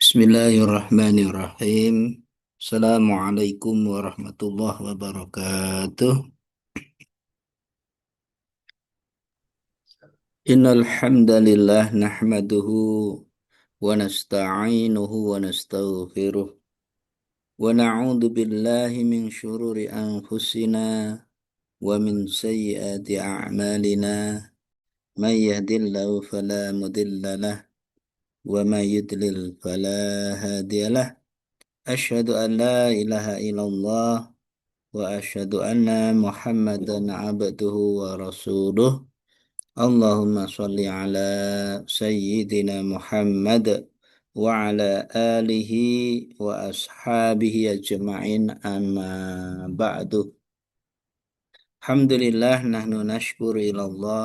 Bismillahirrahmanirrahim. Assalamualaikum warahmatullahi wabarakatuh. Innal hamdalillah nahmaduhu wa nasta'inuhu wa nastaghfiruh wa na'udzu billahi min syururi anfusina wa min sayyiati a'malina. May yahdihillahu fala mudilla lah wa may yudlil fala hadiyalah. Asyhadu an la ilaha illallah وأشهد أن محمدا عبده ورسوله اللهم صل على سيدنا محمد وعلى آله وأصحابه أجمعين أما بعد الحمد لله نحن نشكر إلى الله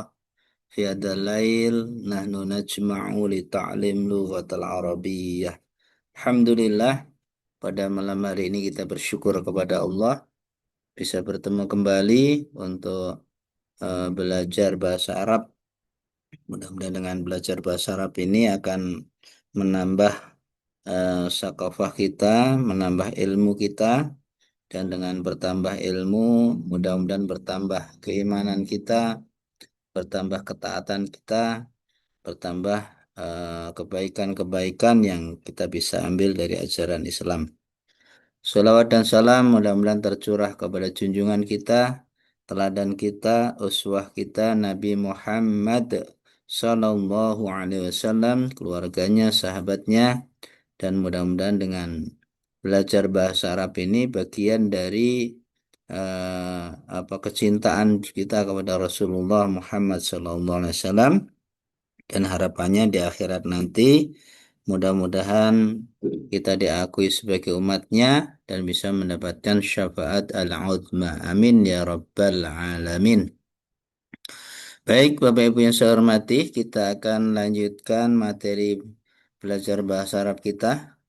في هذا الليل نحن نجمع لتعليم لغة العربية. Alhamdulillah, pada malam hari ini kita bersyukur kepada Allah bisa bertemu kembali untuk belajar bahasa Arab. Mudah-mudahan dengan belajar bahasa Arab ini akan menambah sakafah kita, menambah ilmu kita, dan dengan bertambah ilmu, mudah-mudahan bertambah keimanan kita, bertambah ketaatan kita, bertambah kebaikan-kebaikan yang kita bisa ambil dari ajaran Islam. Salawat dan salam mudah-mudahan tercurah kepada junjungan kita, teladan kita, uswah kita, Nabi Muhammad Sallallahu Alaihi Wasallam, keluarganya, sahabatnya, dan mudah-mudahan dengan belajar bahasa Arab ini bagian dari eh, kecintaan kita kepada Rasulullah Muhammad Sallallahu Alaihi Wasallam, dan harapannya di akhirat nanti mudah-mudahan kita diakui sebagai umatnya dan bisa mendapatkan syafaat al-uzma. Amin ya rabbal alamin. Baik, Bapak Ibu yang saya hormati, kita akan lanjutkan materi belajar bahasa Arab kita.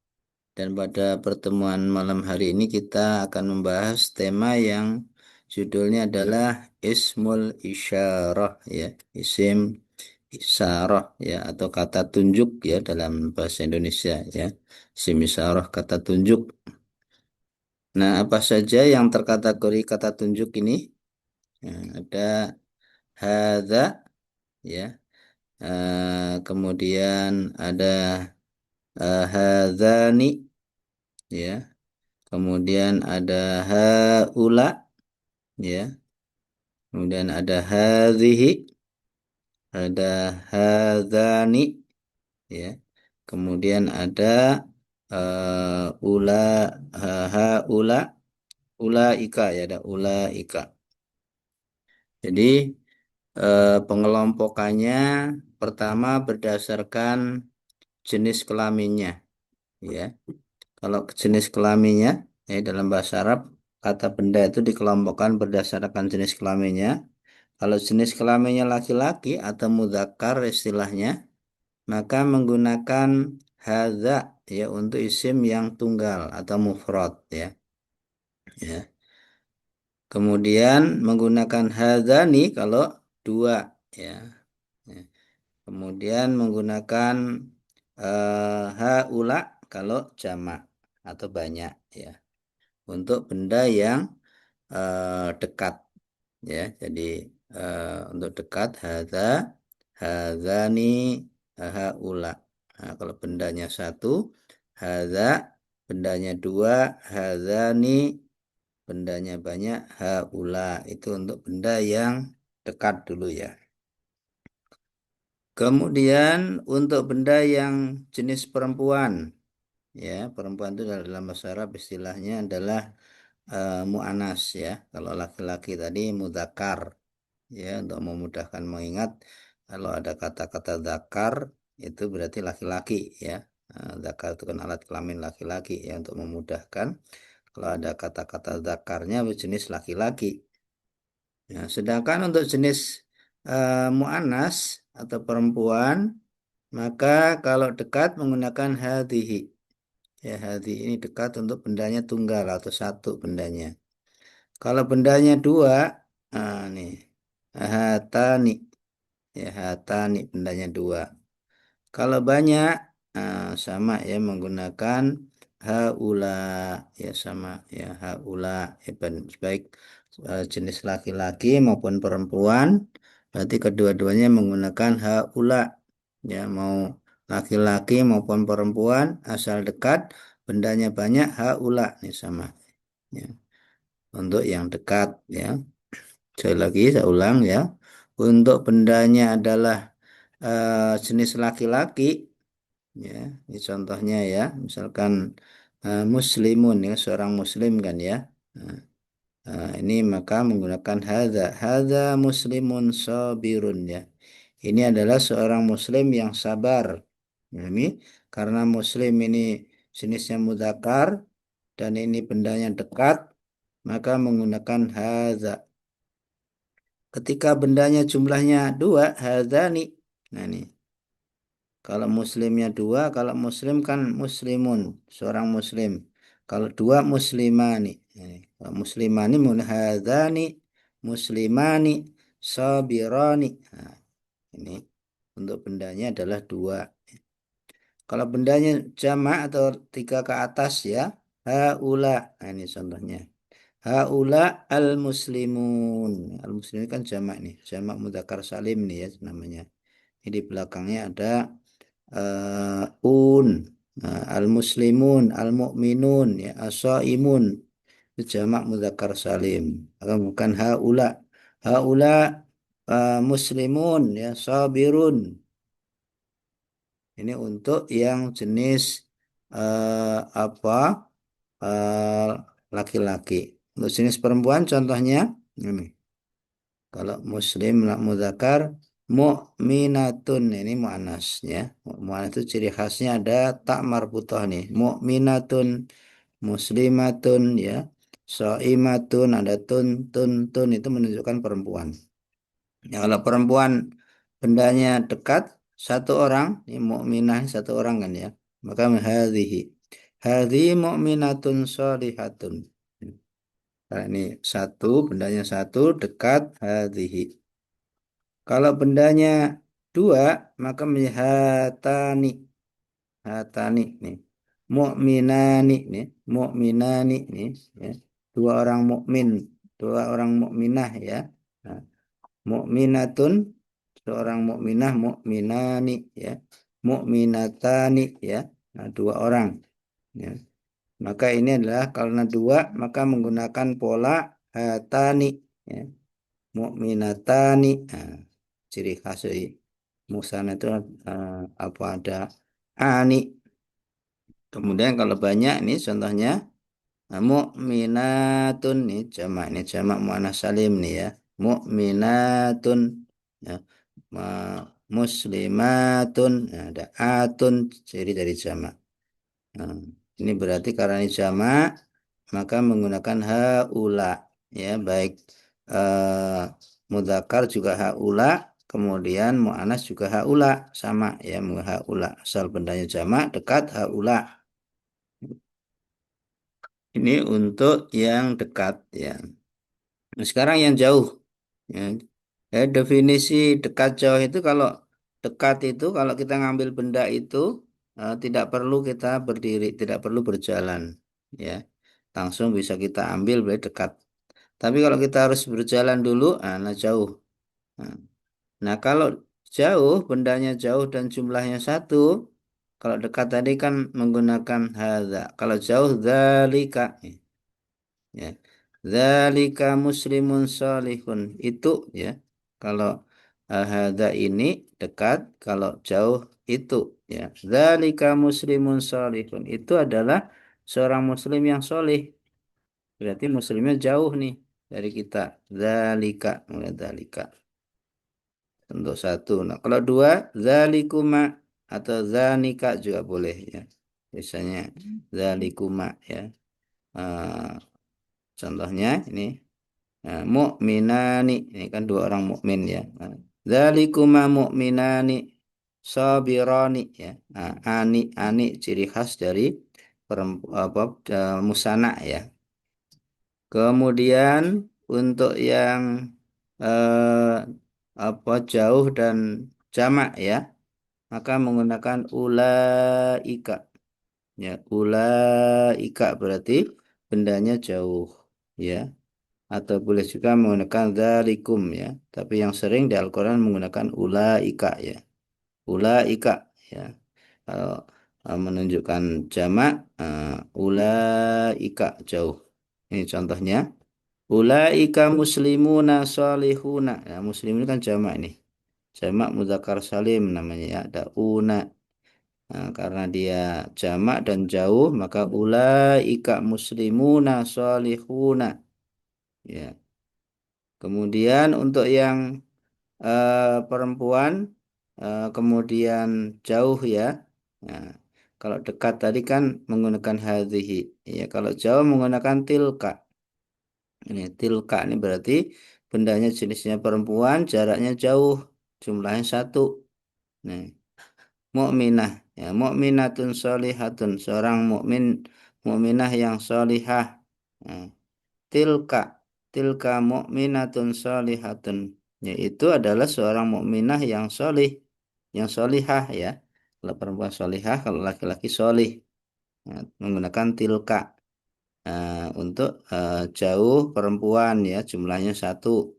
Dan pada pertemuan malam hari ini kita akan membahas tema yang judulnya adalah Ismul Isyarah, ya, isim isyarah, ya, atau kata tunjuk, ya, dalam bahasa Indonesia, ya. Isim isyarah, kata tunjuk. Nah, apa saja yang terkategori kata tunjuk ini? Nah, ada hadza, ya. Kemudian ada hadzani, ya. Kemudian ada haula, ya. Kemudian ada hadzihi, ada hadzani, ya. Kemudian ada ula, haula, ulaika, ya, ada ulaika. Jadi pengelompokannya pertama berdasarkan jenis kelaminnya, ya. Kalau jenis kelaminnya, ya, dalam bahasa Arab kata benda itu dikelompokkan berdasarkan jenis kelaminnya. Kalau jenis kelaminnya laki-laki atau mudzakkar istilahnya, maka menggunakan hadza, ya, untuk isim yang tunggal atau mufrad, ya. Ya. Kemudian menggunakan hadzani kalau dua, ya. Ya. Kemudian menggunakan haula kalau jamak atau banyak, ya. Untuk benda yang dekat, ya. Jadi untuk dekat hadza, hadzani, haula. Nah, kalau bendanya satu hadza, bendanya dua hadzani, bendanya banyak haula. Itu untuk benda yang dekat dulu, ya. Kemudian untuk benda yang jenis perempuan, ya, perempuan itu dalam bahasa Arab istilahnya adalah mu'anas, ya. Kalau laki-laki tadi mudzakkar, ya, untuk memudahkan mengingat kalau ada kata-kata zakar itu berarti laki-laki, ya. Zakar itu kan alat kelamin laki-laki, ya, untuk memudahkan kalau ada kata-kata zakarnya berjenis laki-laki. Nah, sedangkan untuk jenis mu'anas atau perempuan, maka kalau dekat menggunakan hadhihi. Ya, hadhi ini dekat untuk bendanya tunggal atau satu bendanya. Kalau bendanya dua, nih, hatani. Ya, hatani bendanya dua. Kalau banyak, sama ya menggunakan haula ya sama ya haula ya baik jenis laki-laki maupun perempuan berarti kedua-duanya menggunakan haula ya mau laki-laki maupun perempuan asal dekat bendanya banyak haula nih sama ya untuk yang dekat ya. Sekali lagi saya ulang ya. Untuk bendanya adalah jenis laki-laki ya. Ini contohnya ya. Misalkan muslimun ya seorang muslim kan ya. Nah, ini maka menggunakan hadza. Hadza muslimun sabirun ya. Ini adalah seorang muslim yang sabar. Nah, ini karena muslim ini jenisnya mudzakkar dan ini bendanya dekat maka menggunakan hadza. Ketika bendanya jumlahnya dua, hadzani. Nah ini, kalau muslimnya dua, kalau muslim kan muslimun, seorang muslim. Kalau dua muslimani. Ini, kalau muslimani mun hadzani, muslimani, sabirani. Nah, ini untuk bendanya adalah dua. Kalau bendanya jamak atau tiga ke atas ya, haula. Nah, ini contohnya. Haula al-muslimun. Al-muslimun kan jamak nih. Jamak mudzakkar salim nih ya namanya. Ini di belakangnya ada un. Nah, al-muslimun, al-mu'minun, ya, as-shaimun. Itu jamak mudzakkar salim. Maka bukan haula. Haula muslimun, ya, sabirun. Ini untuk yang jenis apa? eh, Laki-laki. Untuk jenis perempuan contohnya ini. Kalau muslim mudzakar mukminatun ini muannas ya. Muannas itu ciri khasnya ada tak marbutoh nih. Mukminatun, muslimatun ya. Shaimatun ada tun itu menunjukkan perempuan. Ya, kalau perempuan bendanya dekat satu orang, ini mukminah satu orang kan ya. Maka hadhihi. Hadhihi mukminatun shalihatun. Nah, ini satu, bendanya satu, dekat, hadhihi. Kalau bendanya dua, maka menjadi hatani. Hatani, nih. Mu'minani, nih. Mu'minani, nih. Ya. Dua orang mukmin, dua orang mukminah, ya. Nah, mu'minatun, seorang mukminah, mu'minani, ya. Mu'minatani, ya. Nah, dua orang, ya. Maka ini adalah karena dua, maka menggunakan pola hatani. Ya. Mukminatani. Nah, ciri khas dari musana itu apa ada ani. Kemudian kalau banyak ini contohnya mukminatun nih jamak ini jamak muannats salim nih ya. Mukminatun ya. Muslimatun. Nah, ada atun ciri dari jamak. Nah, ini berarti karena ini jamak maka menggunakan haula ya baik eh, mudzakkar juga haula kemudian muannas juga haula sama ya haula asal bendanya jamak dekat haula. Ini untuk yang dekat ya. Nah, sekarang yang jauh ya. Definisi dekat jauh itu kalau dekat itu kalau kita ngambil benda itu tidak perlu kita berdiri tidak perlu berjalan ya langsung bisa kita ambil berarti dekat. Tapi kalau kita harus berjalan dulu, nah jauh. Nah, nah, kalau jauh, bendanya jauh dan jumlahnya satu, kalau dekat tadi kan menggunakan hadza. Kalau jauh, dzalika. Ya. Dzalika muslimun salihun. Itu ya. Kalau hadza ini dekat, kalau jauh itu ya. Dzalika muslimun salihun. Itu adalah seorang muslim yang solih. Berarti muslimnya jauh nih dari kita. Zalika, mulai zalika. Untuk satu. Nah, kalau dua, zalikuma atau zanika juga boleh ya. Biasanya zalikuma ya. Eh, contohnya ini mukminani. Ini kan dua orang mukmin ya. Zalikuma mukminani sabirani ya. Nah, ani ciri khas dari apa musana ya. Kemudian untuk yang eh, apa jauh dan jamak ya. maka menggunakan ulaika. Ya, ulaika berarti bendanya jauh. Ya, atau boleh juga menggunakan dzalikum ya. Tapi yang sering di Al-Quran menggunakan ulaika ya. Ulaika ya. Kalau menunjukkan jamak ulaika jauh. Ini contohnya. Ulaika muslimuna solihuna. Ya, muslim ini kan jamak ini. Jamak mudzakkar salim namanya ya. Ada una. Nah, karena dia jamak dan jauh, maka ulaika muslimuna solihuna. Ya. Kemudian untuk yang perempuan, kemudian jauh ya. Nah, kalau dekat tadi kan menggunakan hadhihi. Ya, kalau jauh menggunakan tilka. Ini tilka ini berarti bendanya jenisnya perempuan, jaraknya jauh, jumlahnya satu. Nih, mukminah ya, mukminatun sholihatun, seorang mukmin mukminah yang sholihah. Nah, tilka tilka mukminatun sholihatun, yaitu adalah seorang mukminah yang sholih, yang sholihah ya. Kalau perempuan sholihah, kalau laki-laki sholih. Nah, menggunakan tilka. Untuk jauh perempuan ya jumlahnya satu.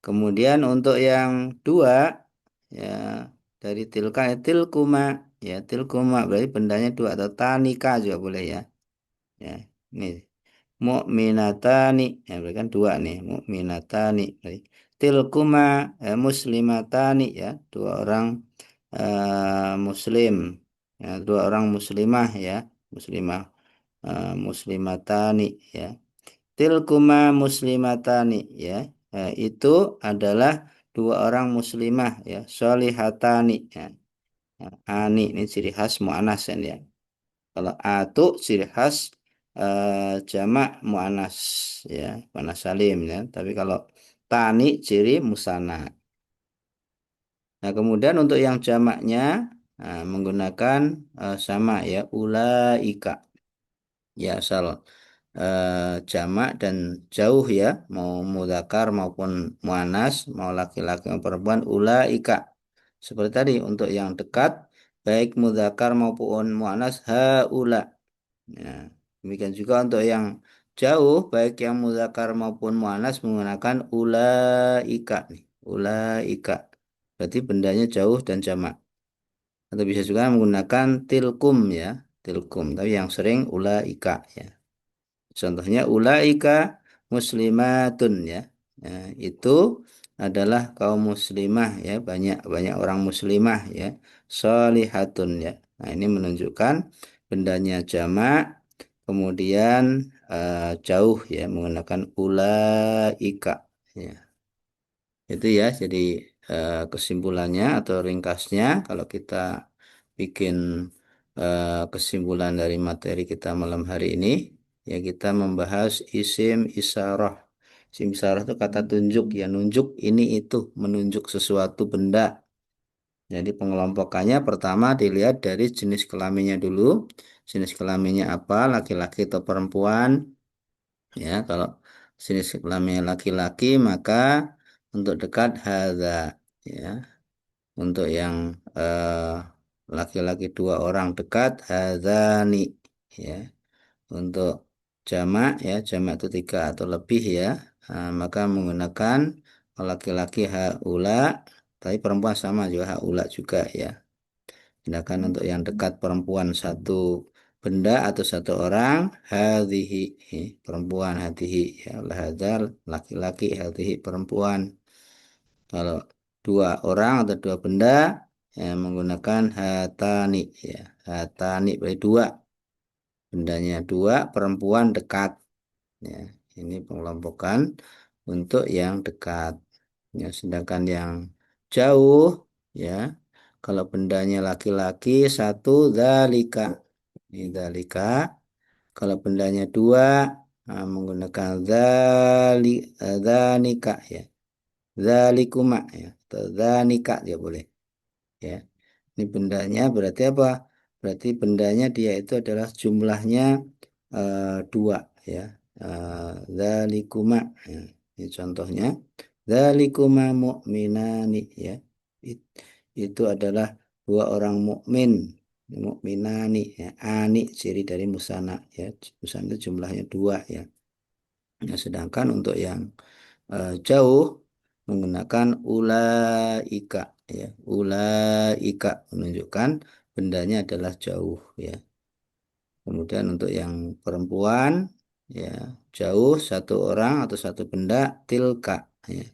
Kemudian untuk yang dua ya dari tilka ya tilkuma ya tilkuma berarti bendanya dua atau tanika juga boleh ya. Ya ini mukminatani ya berarti kan dua nih mukminatani berarti tilkuma muslimatani ya dua orang muslim ya dua orang muslimah ya muslimah muslimatani ya tilkuma muslimatani ya. Itu adalah dua orang muslimah ya solihatani ya. Ani ini ciri khas mu'anas kan ya. Kalau atu ciri khas jamak mu'anas ya mu'anas salim ya, tapi kalau tani ciri musana. Nah kemudian untuk yang jamaknya menggunakan sama ya ulaika ya asal jamak dan jauh ya mau mudzakkar maupun muannas mau laki-laki maupun perempuan ulaika seperti tadi untuk yang dekat baik mudzakkar maupun muannas haula ya, demikian juga untuk yang jauh baik yang mudzakkar maupun muannas menggunakan ulaika nih ulaika berarti bendanya jauh dan jamak atau bisa juga menggunakan tilkum ya tilkum tapi yang sering ulaika ya. Contohnya ulaika muslimatun ya. Nah, itu adalah kaum muslimah ya, banyak banyak orang muslimah ya. Solihatun ya. Nah, ini menunjukkan bendanya jamak kemudian jauh ya menggunakan ulaika ya. Itu ya jadi kesimpulannya atau ringkasnya kalau kita bikin kesimpulan dari materi kita malam hari ini ya kita membahas isim isyarah. Isim isyarah itu kata tunjuk ya nunjuk ini itu menunjuk sesuatu benda. Jadi pengelompokannya pertama dilihat dari jenis kelaminnya dulu. Jenis kelaminnya apa laki-laki atau perempuan ya kalau jenis kelaminnya laki-laki maka untuk dekat hadza ya. Untuk yang laki-laki dua orang dekat hadzani ya. Untuk jamak ya jamak itu tiga atau lebih ya. Maka menggunakan laki-laki haula tapi perempuan sama juga haula juga ya. Sedangkan untuk yang dekat perempuan satu benda atau satu orang hadhihi perempuan hadhihi ya hadzal laki-laki hadhihi perempuan. Kalau dua orang atau dua benda menggunakan hatani ya. Hatani berarti dua. Bendanya dua, perempuan dekat. Ya, ini pengelompokan untuk yang dekat. Ya, sedangkan yang jauh ya. Kalau bendanya laki-laki satu dalika. Ini dalika. Kalau bendanya dua menggunakan danika ya. Zalikuma ya atau zanika dia boleh ya. Ini bendanya berarti apa? Berarti bendanya dia itu adalah jumlahnya dua ya. Zalikuma ya. Ini contohnya zalikuma mu'minani ya. It- itu adalah dua orang mukmin, mukminani ya, ani ciri dari musana ya. Musana itu jumlahnya dua ya. Nah, sedangkan untuk yang jauh menggunakan ulaika ya. Ulaika menunjukkan bendanya adalah jauh ya. Kemudian untuk yang perempuan ya, jauh satu orang atau satu benda tilka ya.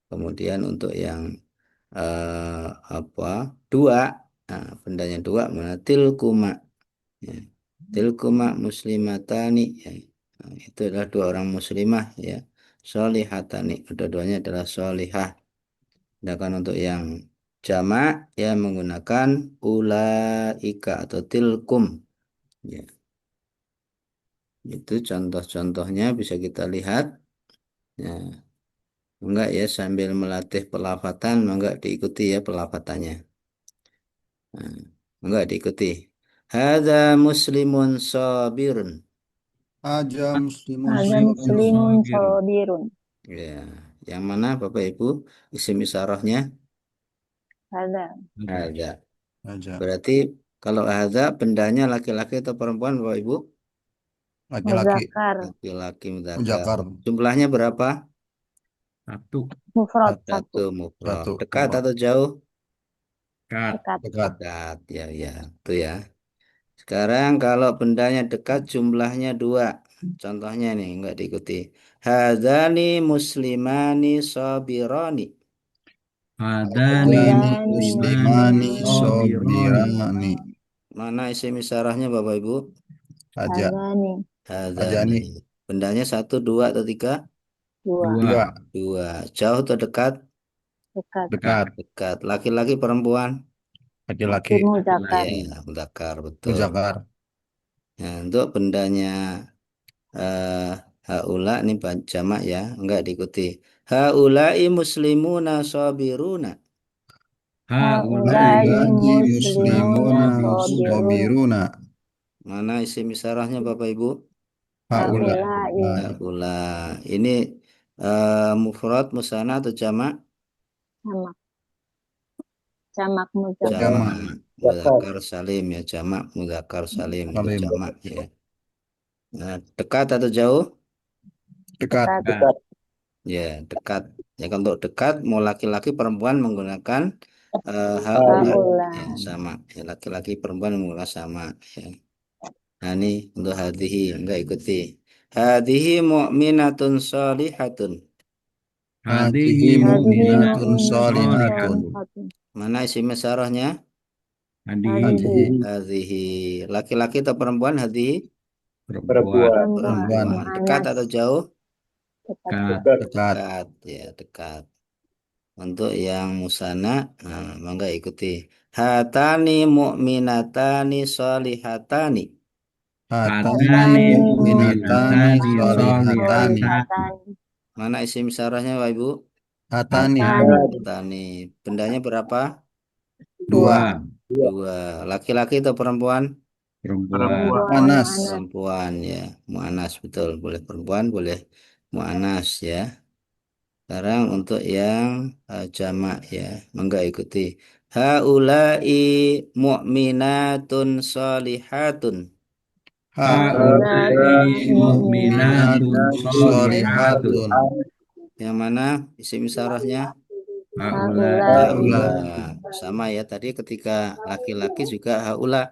Kemudian untuk yang eh, apa dua, nah, bendanya dua mana tilkuma ya. Tilkuma muslimatani ya. Nah, itu adalah dua orang muslimah ya. Solihatani, kedua-duanya adalah solihah. Sedangkan untuk yang jamak ya menggunakan ulaika atau tilkum ya. Itu contoh-contohnya bisa kita lihat ya. Enggak ya, sambil melatih pelafatan enggak diikuti ya pelafatannya. Nah, enggak diikuti. Hadza muslimun sabirun. Aja muslimun Ada Muslimun muslimun sabirun. sabirun. Ya, yang mana Bapak Ibu? Isim isyarahnya Ada Ada. hadza. aja Berarti kalau hadza bendanya laki-laki atau perempuan Bapak Ibu? laki-laki muzakkar. Laki-laki mudzakkar. mujakar Jumlahnya berapa? Satu. Mufrad Satu satu. mufrad. satu Dekat mufrad atau jauh? Kat. Dekat. dekat Dekat. Ya, ya. Itu ya. Sekarang kalau bendanya dekat jumlahnya dua. Contohnya nih enggak diikuti. Hadzani muslimani sabirani. Hadani adani Hadani muslimani muslimani muslimun sabirani. sobirani Mana isim isyarahnya Bapak Ibu? aja hadani Hadzani. ajani Bendanya satu, dua atau tiga? dua. Dua. dua Dua. Jauh atau dekat? Dekat. Dekat. dekat Dekat. Laki-laki perempuan? laki-laki Laki muzakkar. Laki-laki. Ya, mudzakkar betul. mujakar Nah, untuk bendanya eh haula ini jamak ya, enggak diikuti. Haulai muslimuna sabiruna. Haulai Haulai haula'i muslimuna muslimuna sabirun. sabirun. sobiruna Mana isim isyarahnya Bapak Ibu? haula Haulai Haula. Ini mufrad musanna atau jamak? sama jamak muzakkar. jama Jamak. Mudzakkar salim ya, jamak mudzakkar salim itu salim jamak ya. Nah, dekat atau jauh? dekat Dekat. Dekat. Ya, dekat. Ya, kalau untuk dekat mau laki-laki perempuan menggunakan haula Haula. ya sama. Ya, laki-laki perempuan menggunakan sama ya. Nah, ini untuk hadhihi enggak ikuti. Hadhihi mu'minatun shalihatun. Hadihi hadihi Hadihi mu'minatun mu'minatun mu'minatun sholihatun shalihatun. shalihatun. Mana isim syarahnya? Hadihi hadihi Hadihi Hadhihi. Laki-laki atau perempuan hadhihi? perempuan. perempuan. perempuan Perempuan. Dekat Mu'anas. atau jauh? Dekat. Kat. dekat Dekat ya, dekat. Untuk yang musana, nah, mangga ikuti. Hatani mu'minatani shalihatani. hatani Hatani Hatani mu'minatani mu'minatani mu'minatani sholihatani shalihatani. sholihatani. Mana isim syarahnya, Pak Ibu? hatani Hatani. Hatani Tani. Bendanya berapa? dua dua. Dua. Dua. Laki-laki atau perempuan? Perempuan. Perempuan panas mu'anas. Perempuan ya. Mu'anas betul. Boleh perempuan, boleh mu'anas ya. Sekarang untuk yang jamak ya. Mangga ikuti. Haulai mu'minatun shalihatun. haulai Haulai Haulai mu'minatun mu'minatun mu'minatun shalihatun. sholihatun Yang mana isim syarahnya? Haulai haulai haula Haula. Sama ya tadi ketika laki-laki juga haula.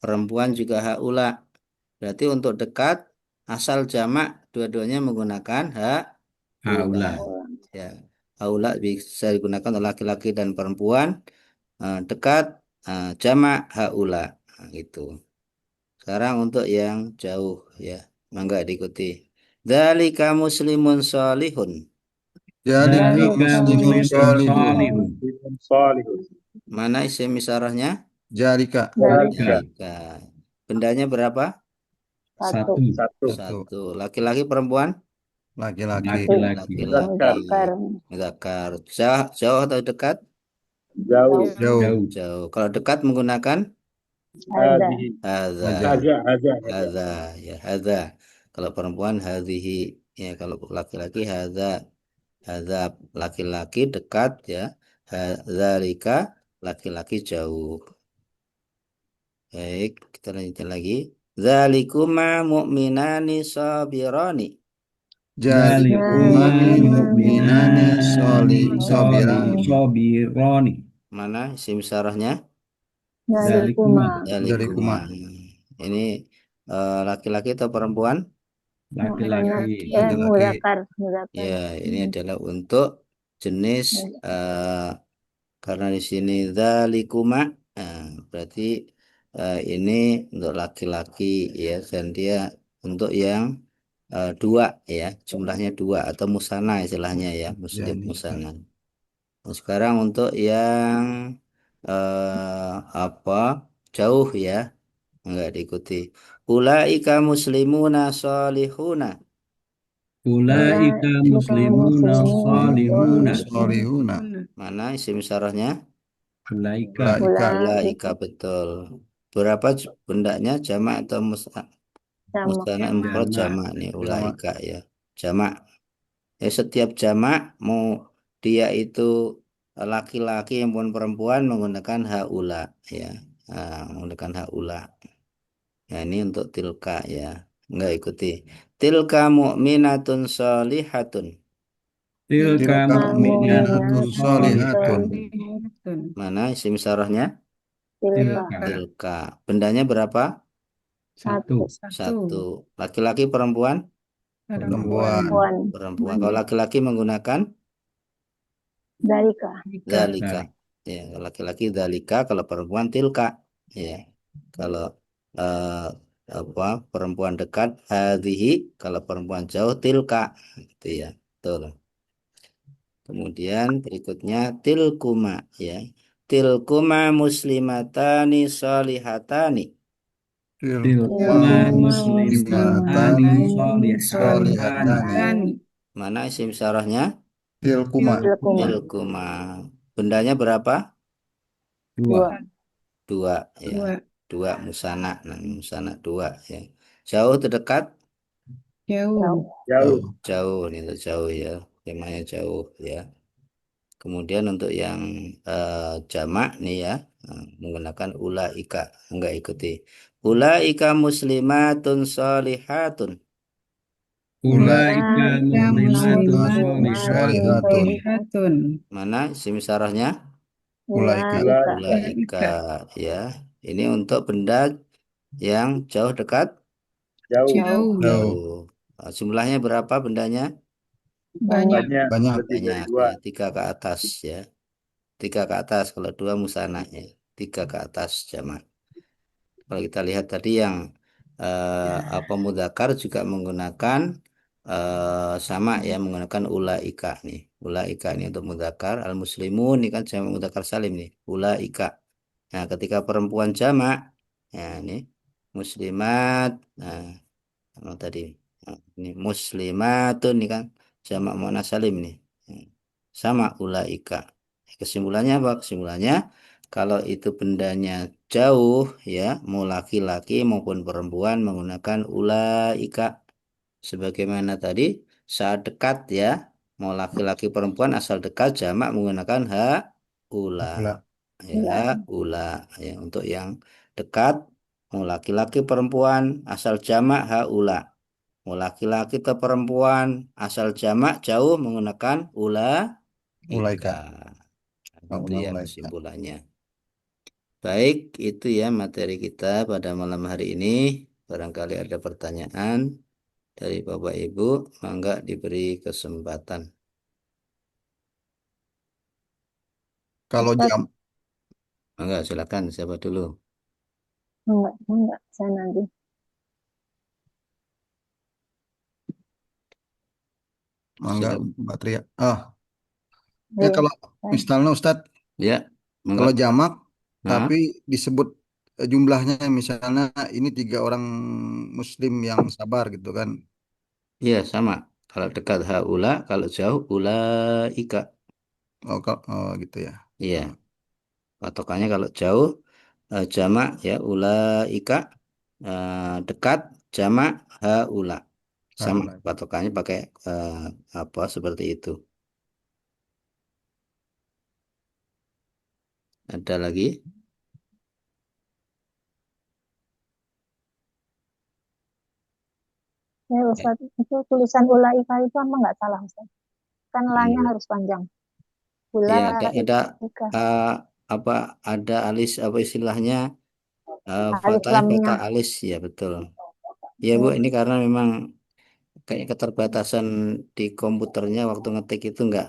Perempuan juga haula. Berarti untuk dekat asal jamak dua-duanya menggunakan haula. haula. Ya. Haula bisa digunakan oleh laki-laki dan perempuan. Dekat jamak haula. Nah, gitu. Sekarang untuk yang jauh ya. Mangga diikuti. Dzalika muslimun salihun. jalika Dzalika Dzalika muslimun muslimun sholihun muslimun shalihun. Mana isim isyarahnya? jalika Dzalika. dzalika Dzalika. Bendanya berapa? satu. Satu. satu Satu. Laki-laki perempuan? laki-laki Satu. Laki-laki. Laki-laki. Muzakkar Mudzakkar. Jauh, jauh atau dekat? jauh. jauh Jauh. Jauh. Kalau dekat menggunakan Ada hadza. aja Hadza ya, hadza. Kalau perempuan hadhihi ya, kalau laki-laki hadza. Hadza laki-laki dekat ya. Hadzalika laki-laki jauh. Baik, kita lanjutkan lagi. Zalikuma mu'minani sabirani. Jalikuma mu'minani sobirani. sobironi. Mana isim syarahnya? Zalikuma. Zalikuma. Zalikuma. Ini laki-laki atau perempuan? Anak. Laki-laki. Laki-laki. Mudakar. Mudakar. Ya, ini adalah untuk jenis karena di sini zalikuma, berarti ini untuk laki-laki ya, dan dia untuk yang dua ya, jumlahnya dua atau musana istilahnya ya, muslim Yani. musana. Nah, sekarang untuk yang apa jauh ya, enggak diikuti. Ulaika muslimuna solihuna. Ulaika muslimuna salihuna. Solihuna. Mana isim syarahnya? Ulaika. Ulaika. Ulaika betul. Berapa bendanya jamak atau Sama. mustana mufrad Jamak. jamak nih Jamak. ulaika ya. Jamak. Ya setiap jamak mau dia itu laki-laki maupun perempuan menggunakan haula ya. Menggunakan haula. Ya ini untuk tilka ya. Enggak ikuti. Tilka mu'minatun solihatun. Tilka Tilka mu'minatun mu'minatun solihatun. sholihatun. Mana isim syarahnya? Tilka. Tilka. Bendanya berapa? Satu. Satu. Laki-laki perempuan? Perempuan. Puan. Perempuan. Kalau laki-laki menggunakan Dalika. dalika. Ya, kalau laki-laki dalika, kalau perempuan tilka. Ya. Kalau eh, apa perempuan dekat hadhihi, kalau perempuan jauh tilka. Itu ya. Betul. Kemudian berikutnya tilkuma ya. Tilkuma muslimatani solihatani. Tilkuma Muslimatani muslimatani sholihatani. solihatani. Mana isim syarahnya? Tilkuma. Tilkuma. Tilkuma. Bendanya berapa? Dua. Dua ya. Dua musana. Nah, musana dua ya. Jauh terdekat? Jauh. Jauh. Jauh nih untuk jauh ya. Temanya jauh ya. Kemudian untuk yang jamak nih ya, menggunakan ulaika, enggak ikuti. Ulaika muslimatun solihatun. Ulaika muslimatun Solihatun. sholihatun. Mana isim syarahnya? Ulaika. Ulaika ya. Ini untuk benda yang jauh dekat? Jauh. Jauh. Jauh. Jumlahnya berapa bendanya? Banyak. Banyak. Banyak ya, tiga ke atas ya. Tiga ke atas, kalau dua musana ya. Tiga ke atas jamak. Kalau kita lihat tadi yang apa mudzakkar juga menggunakan sama ya, menggunakan ulaika nih. Ulaika ini untuk mudzakkar, al muslimun ini kan jamak mudzakkar salim nih. Ulaika. Nah, ketika perempuan jamak, ya ini muslimat. Nah, apa tadi? Nah, ini muslimatun ini kan jamak muannats salim nih. Sama ulaika. Kesimpulannya apa? Kesimpulannya kalau itu bendanya jauh ya, mau laki-laki maupun perempuan menggunakan ulaika. Sebagaimana tadi saat dekat ya, mau laki-laki perempuan asal dekat jamak menggunakan ha ula. Ula. Ya, ula ya untuk yang dekat mau laki-laki perempuan asal jamak ha ula. Mau laki-laki atau perempuan asal jamak jauh menggunakan ulaika. Ulaika. Itu ya Ulaika. kesimpulannya. Baik, itu ya materi kita pada malam hari ini. Barangkali ada pertanyaan dari Bapak Ibu, mangga diberi kesempatan. Kalau Ustaz. jam Mangga silakan, siapa dulu? Enggak. Saya nanti. mangga Silakan. Mbak Tria. Ya Iya. kalau misalnya Ustadz, Ya, mangga. kalau jamak Nah, tapi disebut jumlahnya misalnya ini 3 orang Muslim yang sabar gitu kan. iya sama. Kalau dekat haula, kalau jauh ulaika. Oh gitu ya. Iya, patokannya kalau jauh jamak ya ulaika, dekat jamak haula. Sama Ulaika. patokannya pakai apa seperti itu. Ada lagi? Ya Ustaz, itu tulisan ulaika itu apa nggak salah Ustaz? Kan lanya Iya. harus panjang. Iya, ada Ulaika. eh, apa ada alis apa istilahnya Alif fathah lamnya. fathah alis ya betul. Ya Bu, Ya, ini karena memang kayak keterbatasan di komputernya waktu ngetik itu nggak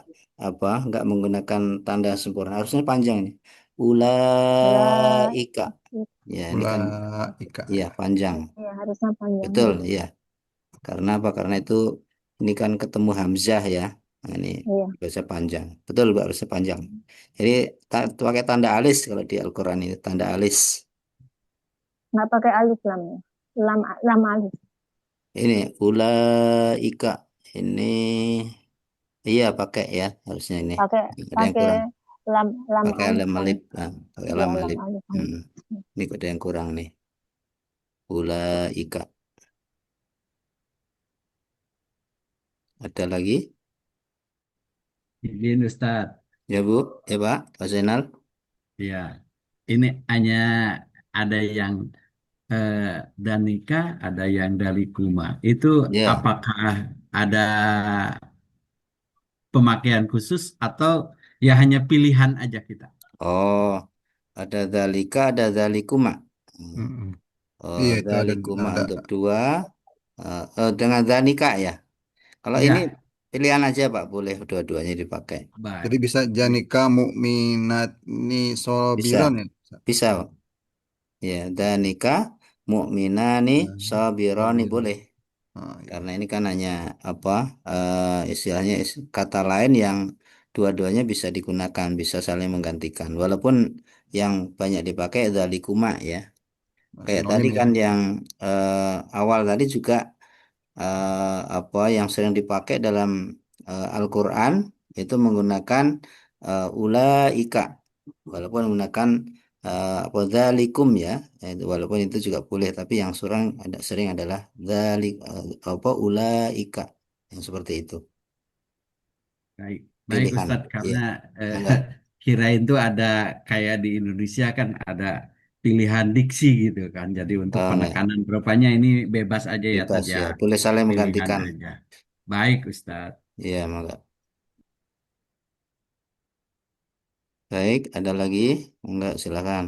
menggunakan tanda sempurna. Harusnya panjang nih. ula, Ulaika. Ya, ini kan Ulaika. iya panjang. ya harusnya panjang. Betul, iya. Karena apa? Karena itu ini kan ketemu hamzah ya. Nah, ini Iya, bahasa panjang. Betul, Mbak, harusnya panjang. Jadi pakai tanda alis kalau di Al-Qur'an ini tanda alis. nggak pakai alif lamnya. Lam alif. Ini ulaika. Ini iya pakai ya harusnya ini. Pakai Ada yang pakai kurang. lam Pakai alif alam kan. alif. Nah, pakai Ya alam lam alif. alif kan. Hmm. Ini kok ada yang kurang nih. Ulaika. Ada lagi? Izin Ustadz. Ya Bu, ya Pak Zainal. Ya, ini hanya ada yang eh, Danika, ada yang Dalikuma. Itu Ya. apakah ada pemakaian khusus atau ya hanya pilihan aja kita? Oh, ada dalika, ada dalikuma. Hmm. Mm-mm. Oh, Iya itu dalikuma ada. untuk dua. Dengan danika ya. Kalau ini Ya, pilihan aja Pak, boleh dua-duanya dipakai. Jadi baik. bisa janika mukminat ni Bisa, sobiron ya. bisa. Ya, danika, mu'minani, Nah, sabironi sobiron. boleh. Oh, iya. Karena ini kan hanya apa istilahnya kata lain yang dua-duanya bisa digunakan, bisa saling menggantikan. Walaupun yang banyak dipakai dalikuma ya. Nah, Kayak tadi sinonim ya. kan yang awal tadi juga apa yang sering dipakai dalam Al-Quran itu menggunakan ulaika, walaupun menggunakan apa dzalikum ya, walaupun itu juga boleh, tapi yang sering adalah dzalik apa ulaika yang seperti itu Baik, baik pilihan. Ustadz, Ya, karena eh, enggak. kirain tuh ada kayak di Indonesia kan ada pilihan diksi gitu kan. Jadi untuk Enggak. penekanan rupanya ini bebas aja ya Bebas Tad ya, ya, boleh saling pilihan menggantikan. aja. Baik Ustadz. Iya, maka. Baik, ada lagi? Enggak, silakan.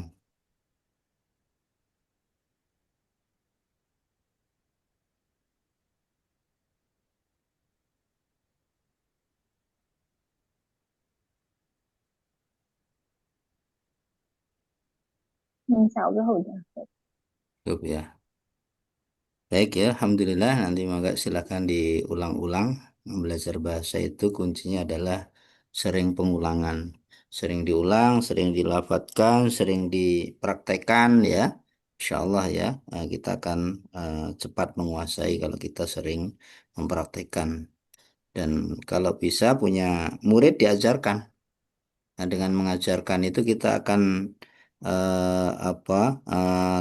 Insya Allah udah. Cukup ya. Baik ya, Alhamdulillah. Nanti maka silakan diulang-ulang. Belajar bahasa itu kuncinya adalah sering pengulangan. Sering diulang, sering dilafadzkan, sering dipraktekkan ya. Insya Allah ya, kita akan cepat menguasai kalau kita sering mempraktekkan. Dan kalau bisa punya murid diajarkan. Nah, dengan mengajarkan itu kita akan apa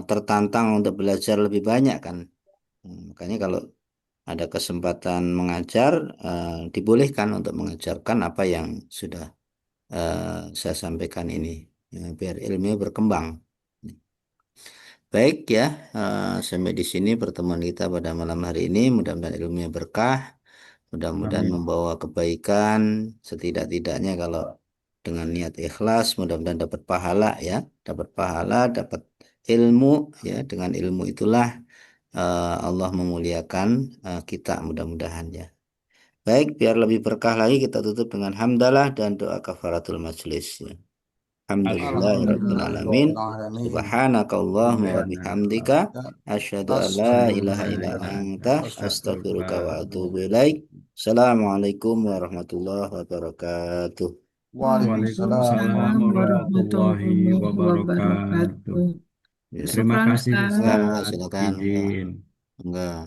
tertantang untuk belajar lebih banyak kan. Makanya kalau ada kesempatan mengajar, dibolehkan untuk mengajarkan apa yang sudah saya sampaikan ini, biar ilmu berkembang. Baik ya, sampai di sini pertemuan kita pada malam hari ini. Mudah-mudahan ilmunya berkah, mudah-mudahan Amin. membawa kebaikan. Setidak-tidaknya kalau dengan niat ikhlas, mudah-mudahan dapat pahala ya, dapat pahala, dapat ilmu ya. Dengan ilmu itulah Allah memuliakan kita mudah-mudahan ya. Baik, biar lebih berkah lagi kita tutup dengan hamdalah dan doa kafaratul majelis ya. Alhamdulillahirabbil alamin. Alhamdulillah. Alhamdulillahirrahmanirrahim. Subhanakallahumma wa bihamdika Subhanaka. asyhadu an la ilaha illa Alhamdulillah. anta astaghfiruka wa atubu Astagfirullah. ilaik. Assalamualaikum warahmatullahi wabarakatuh. Waalaikumsalam Waalaikumsalam warahmatullahi warahmatullahi wabarakatuh. wabarakatuh. Ya, Terima kasih enggak, Ustadz. silakan, Izin. enggak.